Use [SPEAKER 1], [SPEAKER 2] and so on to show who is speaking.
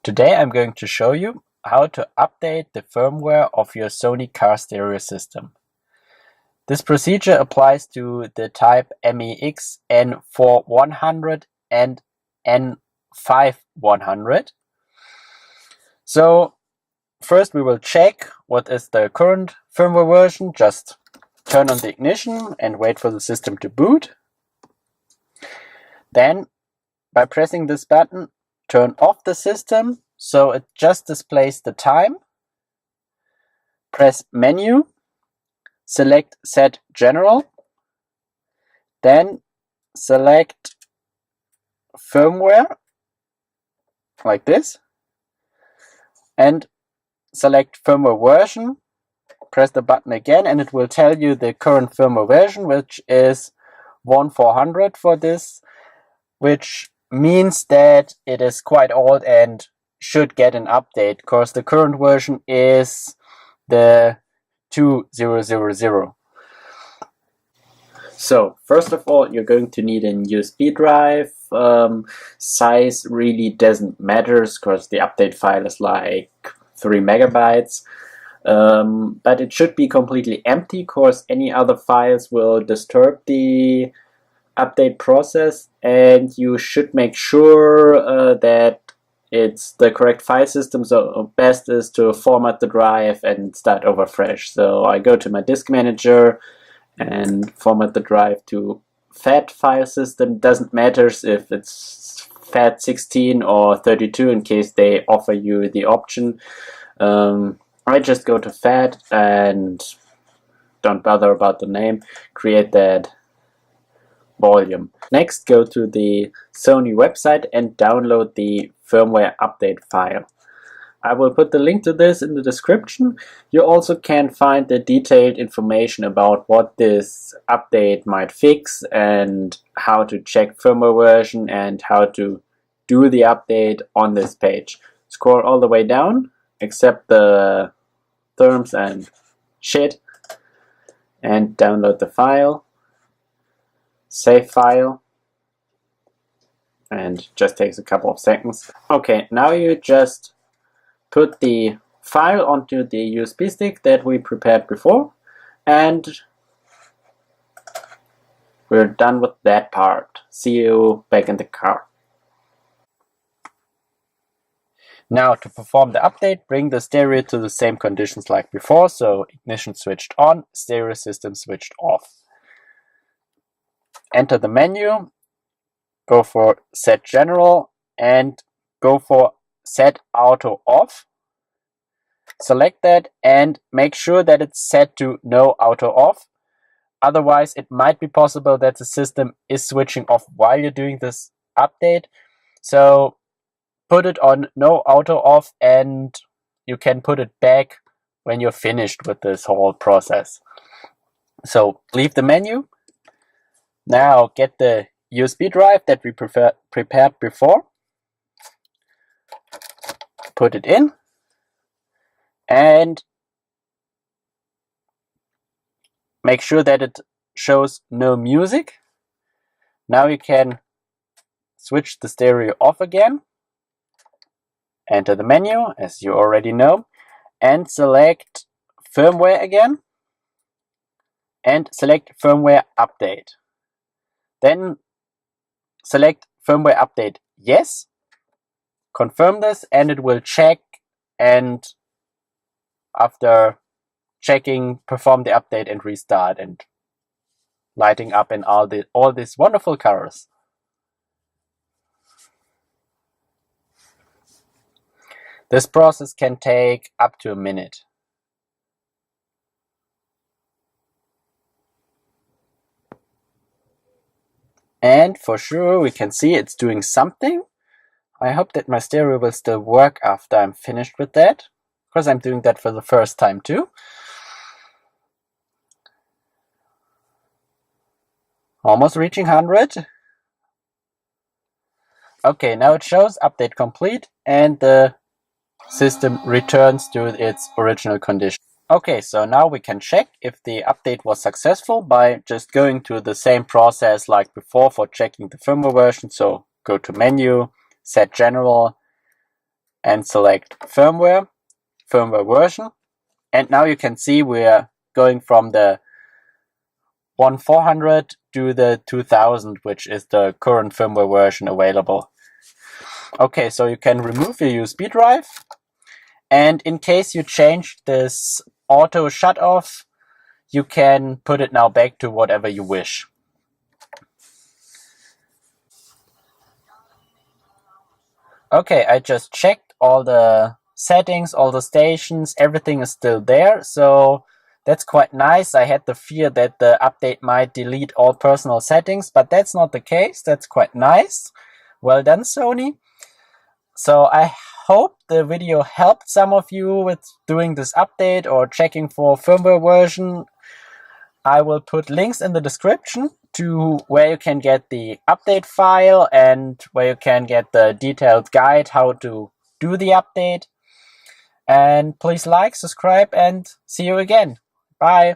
[SPEAKER 1] Today I'm going to show you how to update the firmware of your Sony car stereo system. This procedure applies to the type MEX N4100 and N5100. So first we will check what is the current firmware version. Just turn on the ignition and wait for the system to boot. Then by pressing this button, turn off the system so it just displays the time. Press Menu, select Set General, then select Firmware, like this, and select Firmware version. Press the button again and it will tell you the current firmware version, which is 1400 for this, which means that it is quite old and should get an update, because the current version is the 2000. So first of all, you're going to need a USB drive. Size really doesn't matter because the update file is like 3 megabytes. But it should be completely empty, because any other files will disturb the update process, and you should make sure that it's the correct file system. So best is to format the drive and start over fresh. So I go to my disk manager and format the drive to FAT file system. Doesn't matter if it's FAT16 or 32 in case they offer you the option. I just go to FAT and don't bother about the name, create that volume. Next, go to the Sony website and download the firmware update file. I will put the link to this in the description. You also can find the detailed information about what this update might fix and how to check firmware version and how to do the update on this page. Scroll all the way down, accept the terms and shit, and download the file. Save file, and just takes a couple of seconds. Okay, now you just put the file onto the USB stick that we prepared before, and we're done with that part. See you back in the car. Now to perform the update, bring the stereo to the same conditions like before, so ignition switched on, stereo system switched off. Enter the menu, go for Set General and go for Set Auto Off. Select that and make sure that it's set to No Auto Off. Otherwise, it might be possible that the system is switching off while you're doing this update. So put it on No Auto Off and you can put it back when you're finished with this whole process. So leave the menu. Now get the USB drive that we prepared before, put it in, and make sure that it shows no music. Now you can switch the stereo off again, enter the menu as you already know, and select Firmware again, and select Firmware Update. Then select Firmware Update Yes, confirm this, and it will check, and after checking, perform the update and restart, and lighting up in all these wonderful colors. This process can take up to a minute. And for sure we can see it's doing something. I hope that my stereo will still work after I'm finished with that, because I'm doing that for the first time too. Almost reaching 100. Okay, now it shows update complete and the system returns to its original condition. Okay, so now we can check if the update was successful by just going through the same process like before for checking the firmware version. So go to Menu, Set General, and select firmware version. And now you can see we're going from the 1400 to the 2000, which is the current firmware version available. Okay, so you can remove your USB drive, and in case you change this auto shut off, you can put it now back to whatever you wish. Okay, I just checked all the settings, all the stations, everything is still there, so that's quite nice. I had the fear that the update might delete all personal settings, but that's not the case. That's quite nice. Well done, Sony. So I hope the video helped some of you with doing this update or checking for firmware version. I will put links in the description to where you can get the update file and where you can get the detailed guide how to do the update. And please like, subscribe, and see you again. Bye.